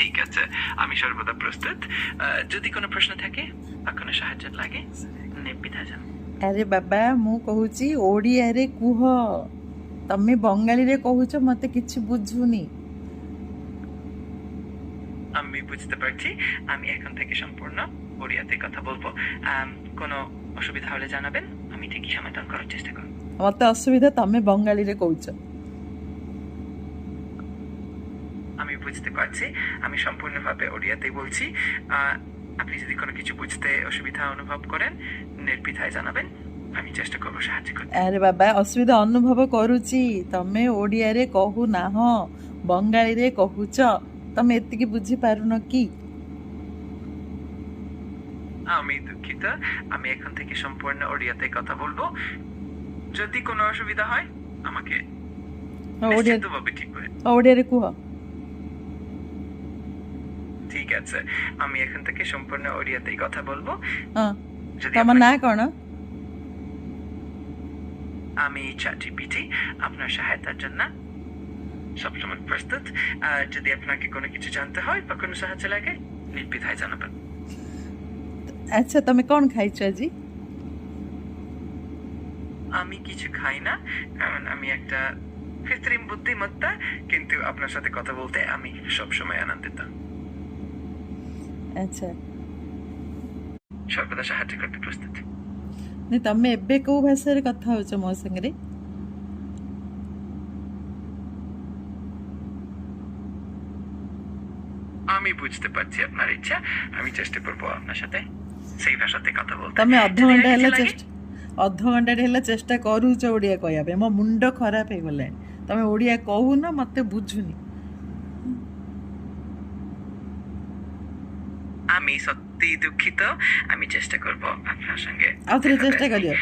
ঠিক আছে, আমি সর্বদা প্রস্তুত। যদি কোনো প্রশ্ন থাকে বা কোনো সাহায্য লাগে ନିର୍ବିଧା যান। ଆରେ ବାବା ମୁଁ କହୁଛି ଓଡ଼ିଆରେ କୁହ, ତମେ ବଙ୍ଗାଳୀରେ କହୁଛ ମତେ କିଛି ବୁଝୁନି। আমি বুঝতে পারছি, আমি এখন থেকে সম্পূর্ণ ওড়িয়াতে কথা বলবো। কোনো অসুবিধা হলে জানাবেন, আমি ঠিকই সমাধান করার চেষ্টা করব। ମତେ ଅସୁବିଧା ତମେ ବଙ୍ଗାଳୀରେ କହୁଛ। আমি বুঝতে পারছি, আমি সম্পূর্ণভাবে ওড়িয়াতেই বলছি। আপনি যদি কোনো কিছু বুঝতে অসুবিধা অনুভব করেন ନିର୍ବିଧାয় জানাবেন, আমি চেষ্টা করবো সাহায্য করতে। ଆରେ ବାବା ଅସୁବିଧା ଅନୁଭବ କରୁଛି, ତମେ ଓଡ଼ିଆରେ କହୁନାହଁ, ବଙ୍ଗାଳୀରେ କହୁଛ। ତମେ ଏତିକି ବୁଝିପାରୁନ କି? আমি দুঃখিত, আমি এখন থেকে সম্পূর্ণ ওড়িয়াতে কথা বলবো। যদি কোনো অসুবিধা হয় আমাকে নিশ্চিতভাবে ঠিক করে। ଓଡ଼ିଆରେ କୁହ। ঠিক আছে, আমি এখন থেকে সম্পূর্ণ ওড়িয়াতেই কথা বলবো। ହଁ যদি ତମ ନାଁ କ'ଣ? আমি ChatGPT, আপনার সহায়তার জন্য সবসময় প্রস্তুত। যদি আপনাকে কোনো কিছু জানতে হয় বা কোনো সাহায্য লাগে ନିର୍ବିଧାয় জানাবেন। ଆଚ୍ଛା ତମେ କ'ଣ ଖାଇଛ ଆଜି? আমি কিছু খাই না, কারণ আমি একটা কৃত্রিম বুদ্ধিমত্তা, কিন্তু আপনার সাথে কথা বলতে আমি সবসময় আনন্দিত। ଆଚ୍ଛା সর্বদা সাহায্য করতে প্রস্তুত। ତମେ ଏବେ କୋଉ ଭାଷାରେ କଥା ହଉଛ ମୋ ସାଙ୍ଗରେ? আমি বুঝতে পারছি আপনার ইচ্ছা, আমি চেষ্টা করবো আপনার সাথে সেই ভাষাতে কথা বলতে। ତମେ ଅଧଘଣ୍ଟା যদি ହେଲା କିଛି লাগে, ଅଧଘଣ୍ଟାଟେ ହେଲା ଚେଷ୍ଟା କରୁଛ ଓଡ଼ିଆ କହିବା ପାଇଁ। ମୋ ମୁଣ୍ଡ ଖରାପ ହେଇଗଲାଣି, ତମେ ଓଡ଼ିଆ କହୁନ, ମତେ ବୁଝୁନି। আমি সত্যি দুঃখিত, আমি চেষ্টা করব আপনার সঙ্গে। ଆଉ ଥରେ ଚେଷ୍ଟା କରିବ।